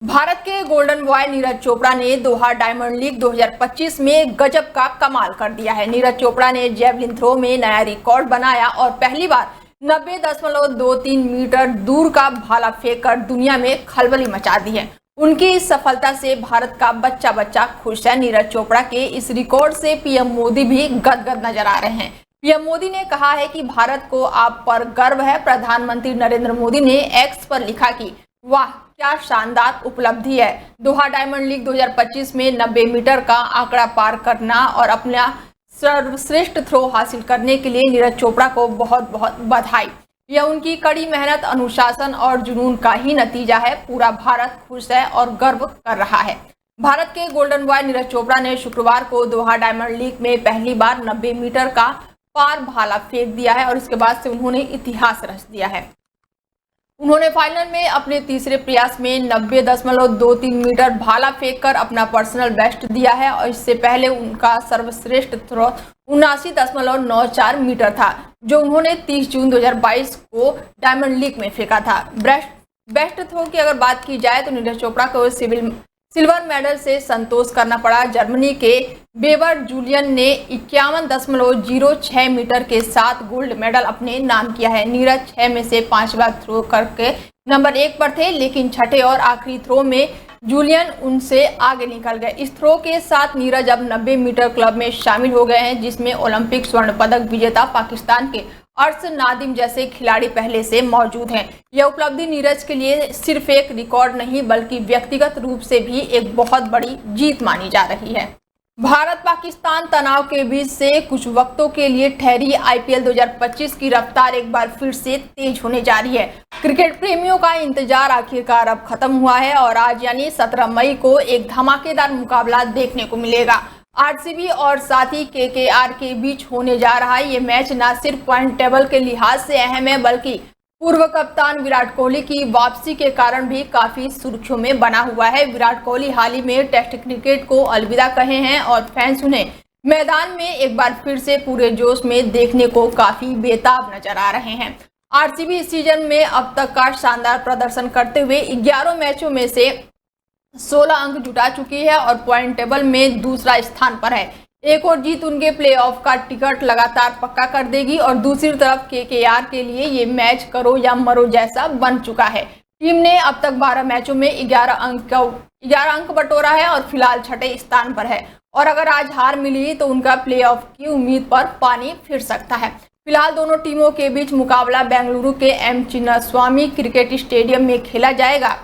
भारत के golden boy Neeraj Chopra ने दोहा diamond league 2025 में गजब का कमाल कर दिया है। नीरज चोपड़ा ने जेवलिन थ्रो में नया रिकॉर्ड बनाया और पहली बार 90.23 मीटर दूर का भाला फेंककर दुनिया में खलबली मचा दी है। उनकी इस सफलता से भारत का बच्चा बच्चा खुश है। नीरज चोपड़ा के इस रिकॉर्ड से पीएम मोदी भी गदगद नजर आ रहे हैं। पीएम मोदी ने कहा है कि भारत को आप पर गर्व है। प्रधानमंत्री नरेंद्र मोदी ने एक्स पर लिखा कि वाह क्या शानदार उपलब्धि है। दोहा डायमंड लीग 2025 में 90 मीटर का आंकड़ा पार करना और अपना सर्वश्रेष्ठ थ्रो हासिल करने के लिए नीरज चोपड़ा को बहुत बहुत बधाई। यह उनकी कड़ी मेहनत, अनुशासन और जुनून का ही नतीजा है। पूरा भारत खुश है और गर्व कर रहा है। भारत के गोल्डन बॉय नीरज चोपड़ा ने शुक्रवार को दोहा डायमंड लीग में पहली बार 90 मीटर का पार भाला फेंक दिया है और इसके बाद से उन्होंने इतिहास रच दिया है। उन्होंने फाइनल में अपने तीसरे प्रयास में 90.23 मीटर भाला फेंककर अपना पर्सनल बेस्ट दिया है और इससे पहले उनका सर्वश्रेष्ठ थ्रो 79.94 मीटर था, जो उन्होंने 30 जून 2022 को डायमंड लीग में फेंका था। बेस्ट थ्रो की अगर बात की जाए तो नीरज चोपड़ा को सिल्वर मेडल से संतोष करना पड़ा। जर्मनी के बेवर जूलियन ने 51.06 मीटर के साथ गोल्ड मेडल अपने नाम किया है। नीरज 6 में से 5 बार थ्रो करके नंबर 1 पर थे, लेकिन छठे और आखिरी थ्रो में जूलियन उनसे आगे निकल गए। इस थ्रो के साथ नीरज अब 90 मीटर क्लब में शामिल हो गए हैं, जिसमें ओलंपिक स्वर्ण पदक विजेता पाकिस्तान के अर्श नादिम जैसे खिलाड़ी पहले से मौजूद हैं। यह उपलब्धि नीरज के लिए सिर्फ एक रिकॉर्ड नहीं बल्कि व्यक्तिगत रूप से भी एक बहुत बड़ी जीत मानी जा रही है। भारत पाकिस्तान तनाव के बीच से कुछ वक्तों के लिए ठहरी आईपीएल 2025 की रफ्तार एक बार फिर से तेज होने जा रही है। क्रिकेट प्रेमियों का इंतजार आखिरकार अब खत्म हुआ है और आज यानी 17 मई को एक धमाकेदार मुकाबला देखने को मिलेगा। आरसीबी और साथ ही केकेआर के बीच होने जा रहा है। ये मैच न सिर्फ पॉइंट टेबल के लिहाज से अहम है बल्कि पूर्व कप्तान विराट कोहली की वापसी के कारण भी काफी सुर्खियों में बना हुआ है। विराट कोहली हाल ही में टेस्ट क्रिकेट को अलविदा कहे हैं और फैंस उन्हें मैदान में एक बार फिर से पूरे जोश में देखने को काफी बेताब नजर आ रहे हैं। आरसीबी इस सीजन में अब तक का शानदार प्रदर्शन करते हुए 11 मैचों में से 16 अंक जुटा चुकी है और पॉइंट टेबल में दूसरा स्थान पर है। एक और जीत उनके प्लेऑफ का टिकट लगातार पक्का कर देगी और दूसरी तरफ केकेआर के लिए ये मैच करो या मरो जैसा बन चुका है। टीम ने अब तक 12 मैचों में 11 अंक बटोरा है और फिलहाल छठे स्थान पर है और अगर आज हार मिली तो उनका प्लेऑफ की उम्मीद पर पानी फिर सकता है। फिलहाल दोनों टीमों के बीच मुकाबला बेंगलुरु के एम चिन्नास्वामी क्रिकेट स्टेडियम में खेला जाएगा,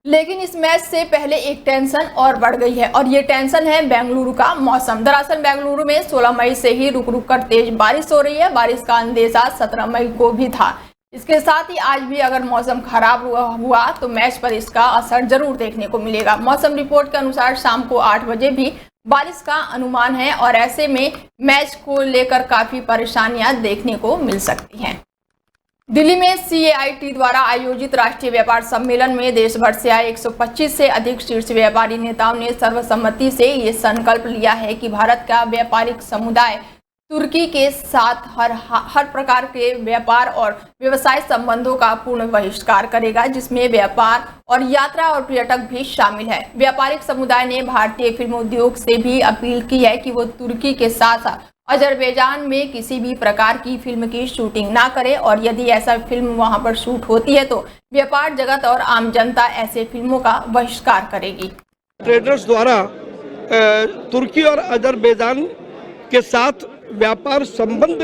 लेकिन इस मैच से पहले एक टेंशन और बढ़ गई है और ये टेंशन है बेंगलुरु का मौसम। दरअसल बेंगलुरु में 16 मई से ही रुक रुक कर तेज बारिश हो रही है। बारिश का अंदेशा 17 मई को भी था। इसके साथ ही आज भी अगर मौसम खराब हुआ तो मैच पर इसका असर जरूर देखने को मिलेगा। मौसम रिपोर्ट के अनुसार शाम को 8 बजे भी बारिश का अनुमान है और ऐसे में मैच को लेकर काफी परेशानियां देखने को मिल सकती हैं। दिल्ली में CAIT द्वारा आयोजित राष्ट्रीय व्यापार सम्मेलन में देश भर से आए 125 से अधिक शीर्ष व्यापारी नेताओं ने सर्वसम्मति से ये संकल्प लिया है कि भारत का व्यापारिक समुदाय तुर्की के साथ हर प्रकार के व्यापार और व्यवसाय संबंधों का पूर्ण बहिष्कार करेगा, जिसमें व्यापार और यात्रा और पर्यटक भी शामिल है। व्यापारिक समुदाय ने भारतीय फिल्म उद्योग से भी अपील की है कि वो तुर्की के साथ साथ अजरबैजान में किसी भी प्रकार की फिल्म की शूटिंग ना करे और यदि ऐसा फिल्म वहां पर शूट होती है तो व्यापार जगत और आम जनता ऐसे फिल्मों का बहिष्कार करेगी। ट्रेडर्स द्वारा तुर्की और अजरबैजान के साथ व्यापार संबंध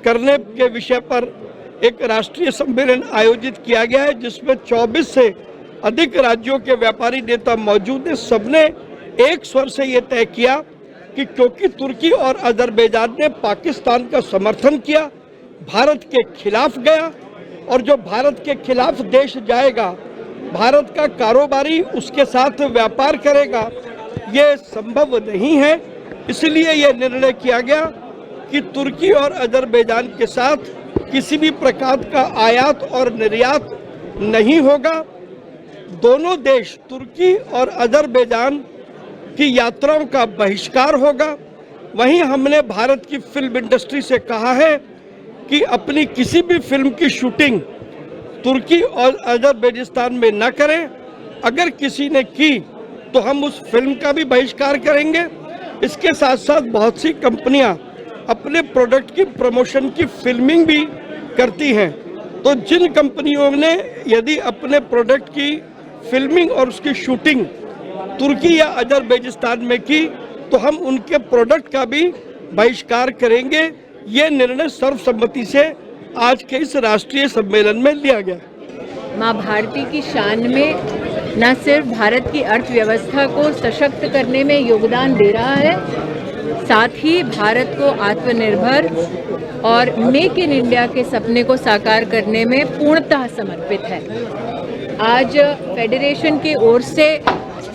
करने के विषय पर एक राष्ट्रीय सम्मेलन आयोजित किया गया है, जिसमें 24 से अधिक राज्यों के व्यापारी नेता मौजूद हैं। सबने एक स्वर से ये तय किया कि क्योंकि तुर्की और अजरबैजान ने पाकिस्तान का समर्थन किया, भारत के खिलाफ गया और जो भारत के खिलाफ देश जाएगा, भारत का कारोबारी उसके साथ व्यापार करेगा, ये संभव नहीं है। इसलिए यह निर्णय किया गया कि तुर्की और अजरबैजान के साथ किसी भी प्रकार का आयात और निर्यात नहीं होगा। दोनों देश तुर्की और अजरबैजान की यात्राओं का बहिष्कार होगा। वहीं हमने भारत की फिल्म इंडस्ट्री से कहा है कि अपनी किसी भी फिल्म की शूटिंग तुर्की और अजरबैजान में न करें अगर किसी ने की तो हम उस फिल्म का भी बहिष्कार करेंगे। इसके साथ साथ बहुत सी कंपनियां अपने प्रोडक्ट की प्रमोशन की फिल्मिंग भी करती हैं, तो जिन कंपनियों ने यदि अपने प्रोडक्ट की फिल्मिंग और उसकी शूटिंग तुर्की या अजरबैजान में की तो हम उनके प्रोडक्ट का भी बहिष्कार करेंगे। ये निर्णय सर्वसम्मति से आज के इस राष्ट्रीय सम्मेलन में लिया गया। माँ भारती की शान में न सिर्फ भारत की अर्थव्यवस्था को सशक्त करने में योगदान दे रहा है, साथ ही भारत को आत्मनिर्भर और मेक इन इंडिया के सपने को साकार करने में पूर्णतः समर्पित है। आज फेडरेशन की ओर से,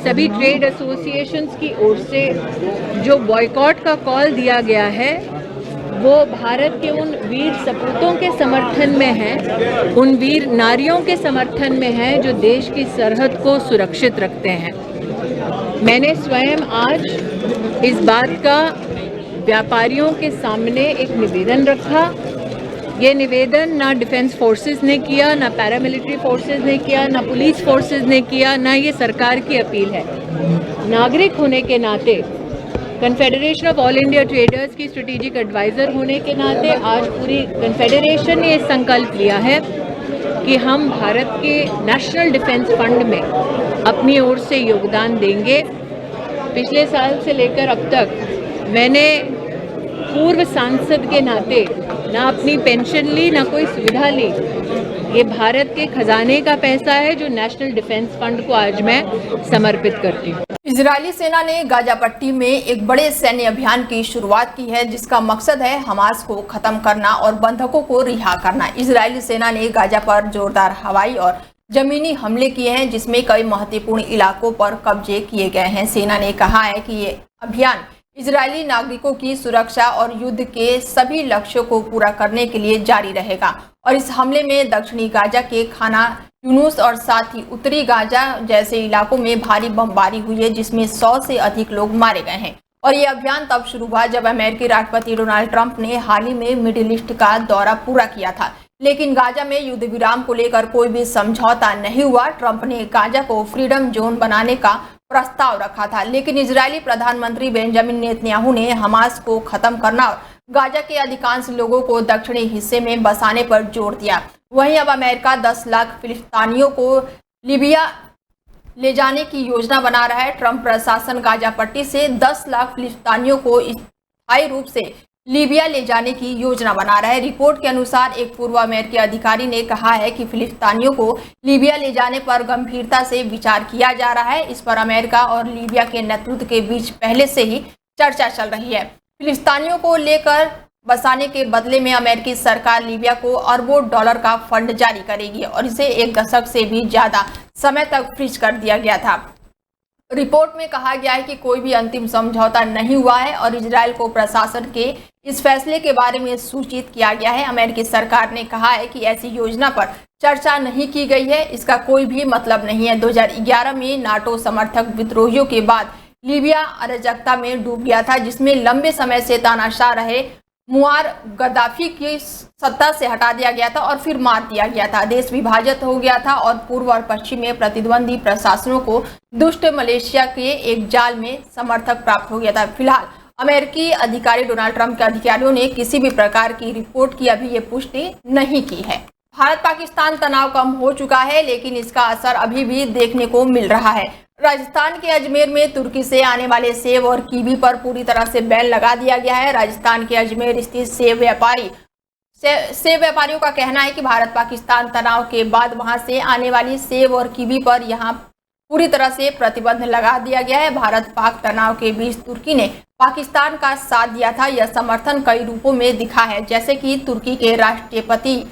सभी ट्रेड एसोसिएशंस की ओर से जो बॉयकॉट का कॉल दिया गया है वो भारत के उन वीर सपूतों के समर्थन में है, उन वीर नारियों के समर्थन में है जो देश की सरहद को सुरक्षित रखते हैं। मैंने स्वयं आज इस बात का व्यापारियों के सामने एक निवेदन रखा। ये निवेदन ना डिफेंस फोर्सेस ने किया, ना पैरामिलिट्री फोर्सेस ने किया, ना पुलिस फोर्सेस ने किया, ना ये सरकार की अपील है। नागरिक होने के नाते, confederation of all India traders की स्ट्रेटेजिक एडवाइज़र होने के नाते आज पूरी कन्फेडरेशन ने संकल्प लिया है कि हम भारत के नेशनल डिफेंस फंड में अपनी ओर से योगदान देंगे। पिछले साल से लेकर अब तक मैंने पूर्व सांसद के नाते ना अपनी पेंशन ली, ना कोई सुविधा ली। ये भारत के खजाने का पैसा है जो नेशनल डिफेंस फंड को आज मैं समर्पित करती हूँ। इजरायली सेना ने गाजा पट्टी में एक बड़े सैन्य अभियान की शुरुआत की है, जिसका मकसद है हमास को खत्म करना और बंधकों को रिहा करना। इजरायली सेना ने गाजा पर जोरदार हवाई और जमीनी हमले किए हैं, जिसमें कई महत्वपूर्ण इलाकों पर कब्जे किए गए हैं। सेना ने कहा है कि ये अभियान इजरायली नागरिकों की सुरक्षा और युद्ध के सभी लक्ष्यों को पूरा करने के लिए जारी रहेगा। और इस हमले में दक्षिणी गाजा के खाना यूनुस और साथ ही उत्तरी गाजा जैसे इलाकों में भारी बमबारी हुई है, जिसमें 100 से अधिक लोग मारे गए हैं। और ये अभियान तब शुरू हुआ जब अमेरिकी राष्ट्रपति डोनाल्ड ट्रंप ने हाल ही में मिडिल ईस्ट का दौरा पूरा किया था, लेकिन गाजा में युद्ध विराम को लेकर कोई भी समझौता नहीं हुआ। ट्रंप ने गाजा को फ्रीडम जोन बनाने का प्रस्ताव रखा था, लेकिन इजरायली प्रधानमंत्री बेंजामिन नेतन्याहू ने हमास को खत्म करना और गाजा के अधिकांश लोगों को दक्षिणी हिस्से में बसाने पर जोर दिया। वहीं अब अमेरिका 10 लाख फिलिस्तीनियों को लीबिया ले जाने की योजना बना रहा है। ट्रंप प्रशासन गाजा पट्टी से 10 लाख फिलिस्तीनियों को स्थायी रूप से लीबिया ले जाने की योजना बना रहा है। रिपोर्ट के अनुसार एक पूर्व अमेरिकी अधिकारी ने कहा है कि फिलिस्तीनियों को लीबिया ले जाने पर गंभीरता से विचार किया जा रहा है। इस पर अमेरिका और लीबिया के नेतृत्व के बीच पहले से ही चर्चा चल रही है। फिलिस्तीनियों को लेकर बसाने के बदले में अमेरिकी सरकार लीबिया को अरबों डॉलर का फंड जारी करेगी और इसे 1 दशक से भी ज्यादा समय तक फ्रीज कर दिया गया था। रिपोर्ट में कहा गया है कि कोई भी अंतिम समझौता नहीं हुआ है और इजराइल को प्रशासन के इस फैसले के बारे में सूचित किया गया है। अमेरिकी सरकार ने कहा है कि ऐसी योजना पर चर्चा नहीं की गई है, इसका कोई भी मतलब नहीं है। 2011 में नाटो समर्थक विद्रोहियों के बाद लीबिया अराजकता में डूब गया था, जिसमें लंबे समय से तानाशाह रहे मुआर गद्दाफी की सत्ता से हटा दिया गया था और फिर मार दिया गया था। देश विभाजित हो गया था और पूर्व और पश्चिम में प्रतिद्वंदी प्रशासनों को दुष्ट मलेशिया के एक जाल में समर्थक प्राप्त हो गया था। फिलहाल अमेरिकी अधिकारी डोनाल्ड ट्रंप के अधिकारियों ने किसी भी प्रकार की रिपोर्ट की अभी ये पुष्टि नहीं की है। भारत पाकिस्तान तनाव कम हो चुका है, लेकिन इसका असर अभी भी देखने को मिल रहा है। राजस्थान के अजमेर में तुर्की से आने वाले सेब और कीवी पर पूरी तरह से बैन लगा दिया गया है। राजस्थान के अजमेर स्थित सेब व्यापारियों का कहना है कि भारत पाकिस्तान तनाव के बाद वहां से आने वाली सेब और कीवी पर यहां पूरी तरह से प्रतिबंध लगा दिया गया है। भारत पाक तनाव के बीच तुर्की ने पाकिस्तान का साथ दिया था। यह समर्थन कई रूपों में दिखा है, जैसे कि तुर्की के राष्ट्रपति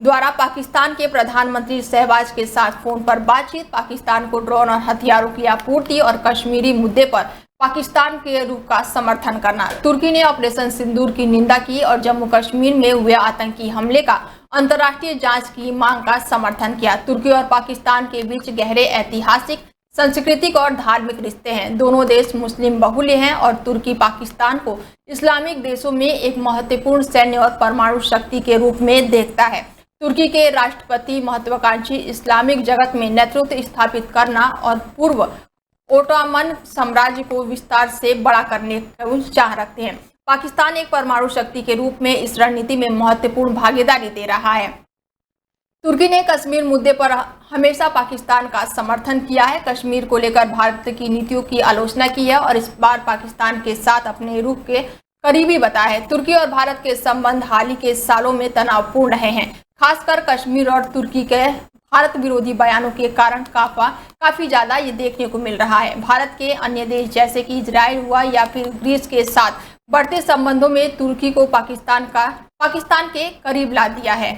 द्वारा पाकिस्तान के प्रधानमंत्री शहबाज के साथ फोन पर बातचीत, पाकिस्तान को ड्रोन और हथियारों की आपूर्ति और कश्मीरी मुद्दे पर पाकिस्तान के रुख का समर्थन करना। तुर्की ने ऑपरेशन सिंदूर की निंदा की और जम्मू कश्मीर में हुए आतंकी हमले का अंतर्राष्ट्रीय जांच की मांग का समर्थन किया। तुर्की और पाकिस्तान के बीच गहरे ऐतिहासिक, सांस्कृतिक और धार्मिक रिश्ते हैं। दोनों देश मुस्लिम बहुल्य हैं और तुर्की पाकिस्तान को इस्लामिक देशों में एक महत्वपूर्ण सैन्य और परमाणु शक्ति के रूप में देखता है। तुर्की के राष्ट्रपति महत्वाकांक्षी इस्लामिक जगत में नेतृत्व स्थापित करना और पूर्व ओटोमन साम्राज्य को विस्तार से बड़ा करने की चाह रखते हैं। पाकिस्तान एक परमाणु शक्ति के रूप में इस रणनीति में महत्वपूर्ण भागीदारी दे रहा है। तुर्की ने कश्मीर मुद्दे पर हमेशा पाकिस्तान का समर्थन किया है। कश्मीर को लेकर भारत की नीतियों की आलोचना की है और इस बार पाकिस्तान के साथ अपने रुख के करीबी बताया है। तुर्की और भारत के संबंध हाल ही के सालों में तनावपूर्ण रहे हैं, खासकर कश्मीर और तुर्की के भारत विरोधी बयानों के कारण काफी ज्यादा ये देखने को मिल रहा है। भारत के अन्य देश जैसे कि इजराइल हुआ या फिर ग्रीस के साथ बढ़ते संबंधों में तुर्की को पाकिस्तान के करीब ला दिया है।